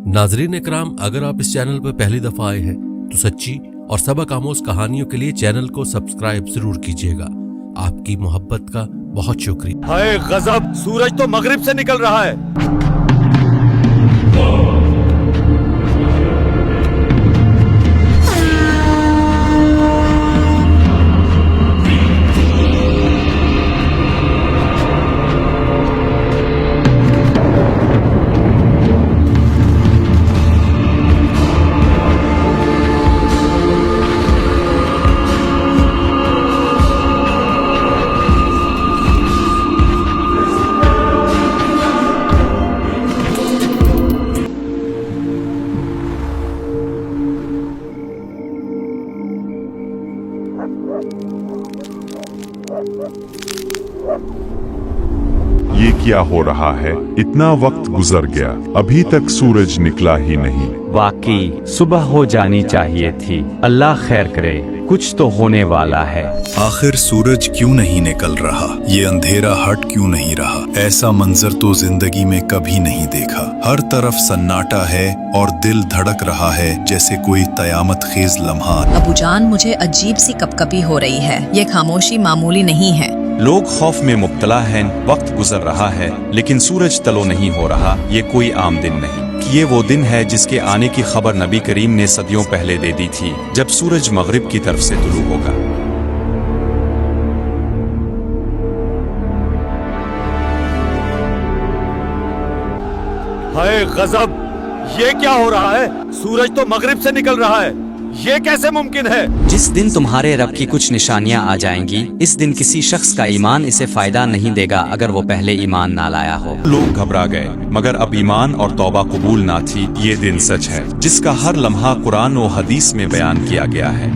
नाजरीन इकराम, अगर आप इस चैनल पर पहली दफा आए हैं तो सच्ची और सबक आमोज कहानियों के लिए चैनल को सब्सक्राइब जरूर कीजिएगा। आपकी मोहब्बत का बहुत शुक्रिया। हाय गजब, सूरज तो मगरिब से निकल रहा है। ये क्या हो रहा है? इतना वक्त गुजर गया, अभी तक सूरज निकला ही नहीं। वाकई सुबह हो जानी चाहिए थी। अल्लाह खैर करे, कुछ तो होने वाला है। आखिर सूरज क्यों नहीं निकल रहा? ये अंधेरा हट क्यों नहीं रहा? ऐसा मंजर तो जिंदगी में कभी नहीं देखा। हर तरफ सन्नाटा है और दिल धड़क रहा है जैसे कोई कयामत खेज लम्हा। अबूजान, मुझे अजीब सी कपकपी हो रही है। ये खामोशी मामूली नहीं है। लोग खौफ में मुब्तला हैं, वक्त गुजर रहा है लेकिन सूरज तलो नहीं हो रहा। ये कोई आम दिन नहीं, ये वो दिन है जिसके आने की खबर नबी करीम ने सदियों पहले दे दी थी, जब सूरज मगरिब की तरफ से तुलू होगा। हाय गजब, ये क्या हो रहा है? सूरज तो मगरिब से निकल रहा है। ये कैसे मुमकिन है? जिस दिन तुम्हारे रब की कुछ निशानियां आ जाएंगी, इस दिन किसी शख्स का ईमान इसे फायदा नहीं देगा अगर वो पहले ईमान ना लाया हो। लोग घबरा गए, मगर अब ईमान और तौबा कबूल ना थी। ये दिन सच है जिसका हर लम्हा कुरान और हदीस में बयान किया गया है।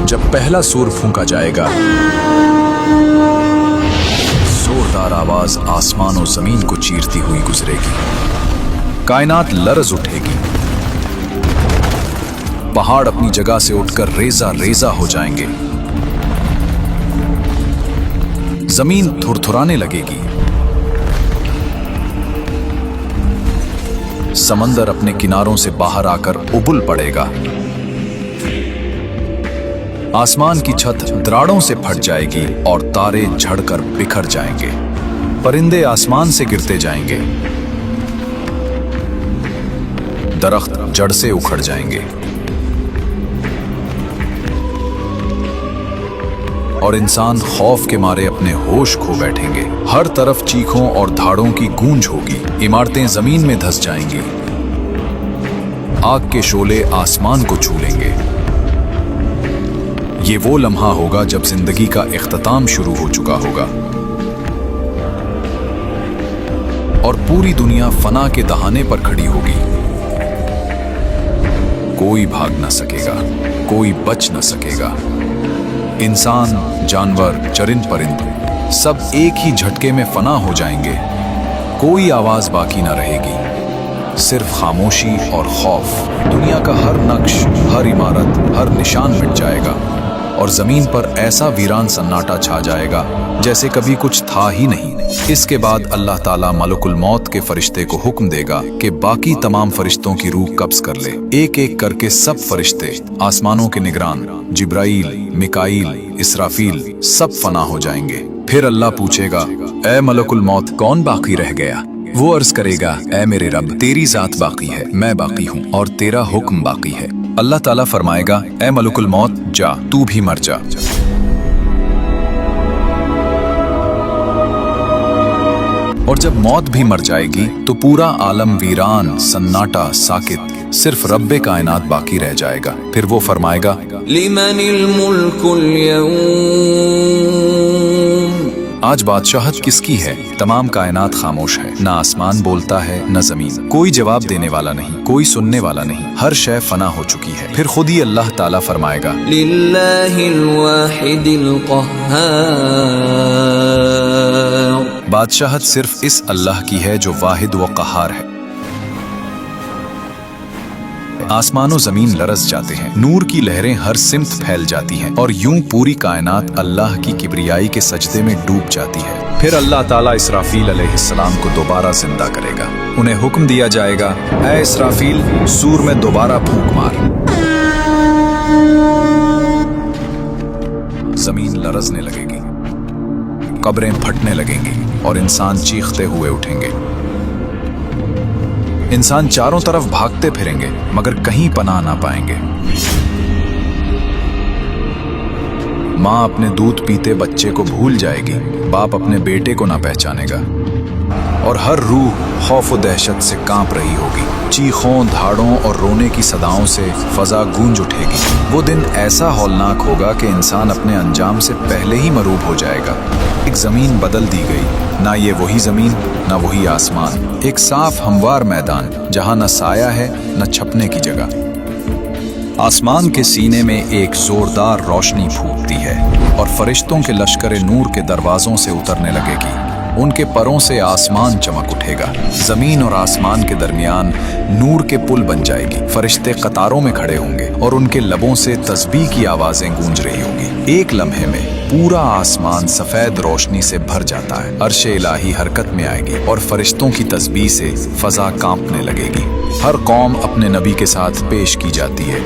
जब पहला सूर फूंका जाएगा, जोरदार आवाज आसमान और जमीन को चीरती हुई गुजरेगी। कायनात लरज उठेगी, पहाड़ अपनी जगह से उठकर रेजा रेजा हो जाएंगे, जमीन थुरथुराने लगेगी, समंदर अपने किनारों से बाहर आकर उबुल पड़ेगा, आसमान की छत द्राड़ों से फट जाएगी और तारे झड़कर बिखर जाएंगे, परिंदे आसमान से गिरते जाएंगे, दरख्त जड़ से उखड़ जाएंगे और इंसान खौफ के मारे अपने होश खो बैठेंगे। हर तरफ चीखों और धाड़ों की गूंज होगी, इमारतें जमीन में धंस जाएंगी, आग के शोले आसमान को छू लेंगे। ये वो लम्हा होगा जब जिंदगी का इख्तिताम शुरू हो चुका होगा और पूरी दुनिया फना के दहाने पर खड़ी होगी। कोई भाग न सकेगा, कोई बच न सकेगा। इंसान, जानवर, चरिंद परिंद सब एक ही झटके में फना हो जाएंगे। कोई आवाज बाकी न रहेगी, सिर्फ खामोशी और खौफ। दुनिया का हर नक्श, हर इमारत, हर निशान मिट जाएगा और जमीन पर ऐसा वीरान सन्नाटा छा जाएगा जैसे कभी कुछ था ही नहीं। इसके बाद अल्लाह ताला मलकुल मौत के फरिश्ते को हुक्म देगा कि बाकी तमाम फरिश्तों की रूह कब्ज कर ले। एक एक करके सब फरिश्ते, आसमानों के निगरान जिब्राइल, मिकाईल, इसराफील सब फना हो जाएंगे। फिर अल्लाह पूछेगा, ए मलकुल मौत, कौन बाकी रह गया? वो अर्ज करेगा, ए मेरे रब, तेरी जात बाकी है, मैं बाकी हूँ और तेरा हुक्म बाकी है। अल्लाह ताला फरमाएगा, ए मलकुल मौत, जा, तू भी मर जा। और जब मौत भी मर जाएगी तो पूरा आलम वीरान, सन्नाटा, साकित, सिर्फ रब्बे कायनात बाकी रह जाएगा। फिर वो फरमाएगा, लिमनिल मुल्कुल यौम, आज बादशाहत किसकी है? तमाम कायनात खामोश है, ना आसमान बोलता है न जमीन, कोई जवाब देने वाला नहीं, कोई सुनने वाला नहीं, हर शय फना हो चुकी है। फिर खुद ही अल्लाह ताला फरमाएगा, लिल्लाहिल वाहिदिल क़ह्हार। बादशाहत सिर्फ इस अल्लाह की है जो वाहिद व क़हार है। आसमानों जमीन लरस जाते हैं, नूर की लहरें हर सिमत फैल जाती हैं और यूं पूरी कायनात अल्लाह की किबरियाई के सजदे में डूब जाती है। फिर अल्लाह ताला इसराफील अलैहिस्सलाम को दोबारा जिंदा करेगा। उन्हें हुक्म दिया जाएगा, ऐ इसराफील, सूर में दोबारा फूंक मार। जमीन लरजने लगेगी, कब्रें फटने लगेंगी और इंसान चीखते हुए उठेंगे। इंसान चारों तरफ भागते फिरेंगे मगर कहीं पनाह ना पाएंगे। माँ अपने दूध पीते बच्चे को भूल जाएगी, बाप अपने बेटे को ना पहचानेगा और हर रूह खौफ व दहशत से कांप रही होगी। चीखों, धाड़ों और रोने की सदाओं से फजा गूंज उठेगी। वो दिन ऐसा हौलनाक होगा कि इंसान अपने अंजाम से पहले ही मरूब हो जाएगा। एक जमीन बदल दी गई, ना ये वही जमीन ना वही आसमान। एक साफ हमवार मैदान जहां न साया है न छपने की जगह। आसमान के सीने में एक जोरदार रोशनी फूटती है और फरिश्तों के लश्कर नूर के दरवाजों से उतरने लगेगी। उनके परों से आसमान चमक उठेगा। जमीन और आसमान के दरमियान नूर के पुल बन जाएगी। फरिश्ते कतारों में खड़े होंगे और उनके लबों से तस्बीह की आवाजें गूंज रही होंगी। एक लम्हे में पूरा आसमान सफेद रोशनी से भर जाता है। अर्शे इलाही हरकत में आएगी और फरिश्तों की तस्बीह से फजा कांपने लगेगी। हर कौम अपने नबी के साथ पेश की जाती है।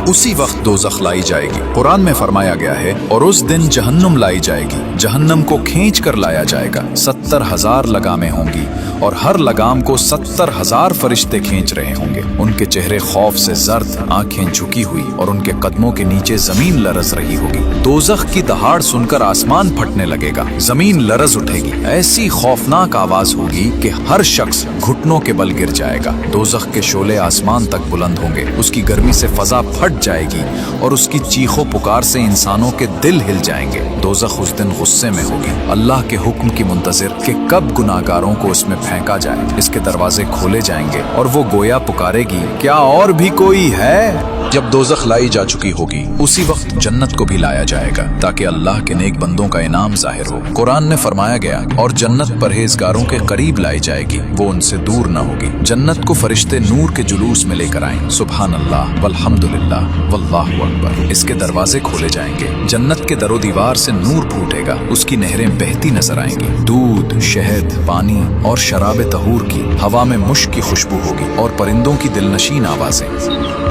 उसी वक्त दोज़ख लाई जाएगी। कुरान में फरमाया गया है, और उस दिन जहन्नुम लाई जाएगी, जहन्नम को खींच कर लाया जाएगा। 70,000 लगामें होंगी और हर लगाम को 70,000 फरिश्ते खींच रहे होंगे। उनके चेहरे खौफ से जर्द, आंखें झुकी हुई और उनके कदमों के नीचे जमीन लरज रही होगी। दोज़ख की दहाड़ सुनकर आसमान फटने लगेगा, जमीन लरज उठेगी। ऐसी खौफनाक आवाज होगी कि हर शख्स घुटनों के बल गिर जाएगा। दोज़ख के शोले आसमान तक बुलंद होंगे, उसकी गर्मी से फजा फट जाएगी और उसकी चीखों पुकार से इंसानों के दिल हिल जाएंगे। दोज़ख उस दिन गुस्से में होगी, अल्लाह के हुक्म की मुंतजिर कि कब गुनाहगारों को उसमें फेंका जाए। इसके दरवाजे खोले जाएंगे और वो गोया पुकारेगी, क्या और भी कोई है? जब दोज़ख लाई जा चुकी होगी, उसी वक्त जन्नत को भी लाया जाएगा ताकि अल्लाह के नेक बंदों का इनाम जाहिर हो। कुरान में फरमाया गया, और जन्नत परहेजगारों के करीब लाई जाएगी, वो उनसे दूर न होगी। जन्नत को फरिश्ते नूर के जुलूस में लेकर आए। सुभान अल्लाह वल्हम्दुलिल्लाह वल्लाहु अकबर। इसके दरवाजे खोले जाएंगे। जन्नत के दरो दीवार से नूर फूटेगा, उसकी नहरें बहती नजर आएंगी। दूध, शहद, पानी और शराब तहूर की हवा में मुश्क की खुशबू होगी और परिंदों की दिलनशीन आवाजें।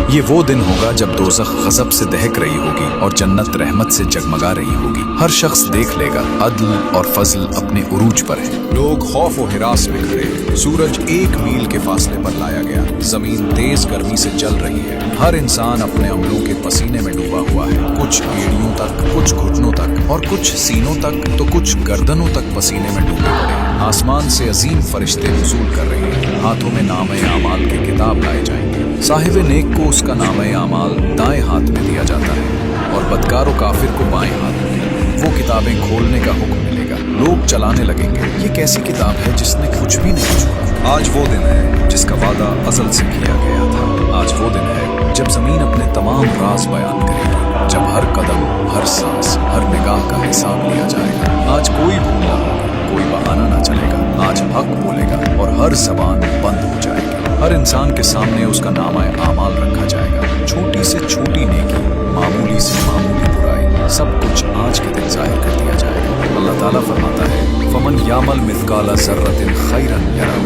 ये वो दिन होगा जब दोज़ख गज़ब से दहक रही होगी और जन्नत रहमत से जगमगा रही होगी। हर शख्स देख लेगा अदल और फजल अपने उरूज पर है। लोग खौफ व हिरास में खड़े हैं। सूरज 1 मील के फासले पर लाया गया। जमीन तेज गर्मी से जल रही है। हर इंसान अपने अमलों के पसीने में डूबा हुआ है। कुछ एड़ियों तक, कुछ घुटनों तक और कुछ सीनों तक तो कुछ गर्दनों तक पसीने में डूबे पड़े। आसमान से अजीम फरिश्ते नुज़ूल कर रहे हैं। हाथों में नामे आमाल के किताब लाए जाएंगे। साहिब नेक को उसका नामे आमाल दाएं हाथ में दिया जाता है और बदकार व काफिर को बाएं हाथ में। वो किताबें खोलने का हुक्म मिलेगा। लोग चलाने लगेंगे, ये कैसी किताब है जिसने कुछ भी नहीं छुआ। आज वो दिन है जिसका वादा अज़ल से किया गया था। आज वो दिन है जब जमीन अपने तमाम राज बयान करेगी, जब हर कदम, हर सांस, हर निगाह का हिसाब लिया जाएगा। आज कोई भूल ना होगा, कोई बहाना ना चलेगा। आज हक बोलेगा और हर जबान बंद हो जाएगी। हर इंसान के सामने उसका नामा आमाल रखा जाएगा। छोटी से छोटी नेकी, मामूली से मामूली बुराई, सब कुछ आज के दिन जाहिर कर दिया जाएगा। अल्लाह ताला फरमाता है, फमन यामल मिथकाला ज़र्रतिन खैरन यरह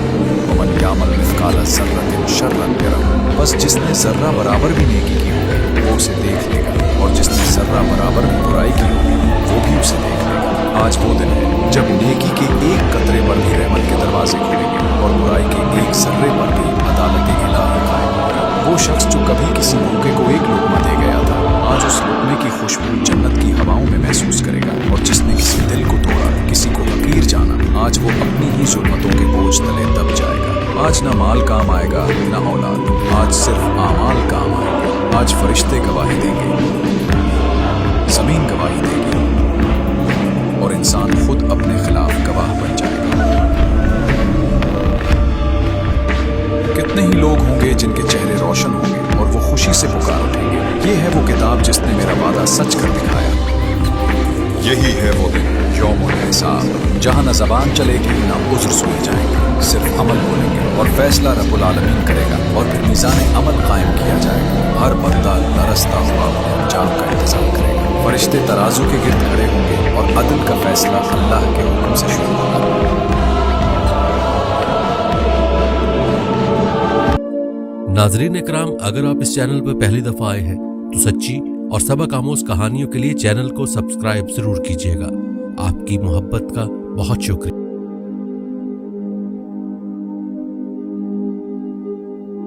वमन यामल मिथकाला ज़र्रतिन शर्रन यरह। बस जिसने जर्रा बराबर भी नेकी की होगी वो उसे देख लेगा और जिसने जर्रा बराबर भी बुराई की होगी वो भी उसे देख लेगा। आज वो दिन है जब नेकी के एक कतरे पर भी रहमत के दरवाजे खुलेंगे और बुराई के एक जर्रे पर भी अदालत इलाही कायम होगी। वो शख्स जो कभी किसी भूखे को एक लुक़मा दे गया था, आज उस लुक़मे की खुशबू जन्नत की हवाओं में महसूस करेगा। और जिसने किसी दिल को तोड़ा, किसी को हकीर जाना, आज वो अपनी ही जुल्मतों के बोझ तले दब जाएगा। आज ना माल काम आएगा ना औलाद, आज सिर्फ आमाल काम आएगा। आज फरिश्ते गवाही देंगे, जमीन गवाही देगी और इंसान खुद अपने खिलाफ गवाह बन जाएगा। कितने ही लोग होंगे जिनके चेहरे रोशन होंगे और वो खुशी से पुकार उठेंगे, ये है वो किताब जिसने मेरा वादा सच कर दिखाया। यही है वो दिन यौमुल हिसाब, जहाँ न ज़बान चलेगी न उज़्र सुने जाएंगे, सिर्फ अमल बोलेंगे और फैसला रब्बुल आलमीन करेगा और फिर मीज़ान अमल कायम किया जाएगा। हर बंदा तरसता हुआ अंजाम का इंतजार करेगा। फरिश्ते तराजू के गिर्द खड़े होंगे और अदल का फैसला अल्लाह के हुक्म से शुरू होगा। नाजरीन इकराम, अगर आप इस चैनल पर पहली दफा आए हैं तो सच्ची और सबक आमोज कहानियों के लिए चैनल को सब्सक्राइब जरूर कीजिएगा। आपकी मोहब्बत का बहुत शुक्रिया।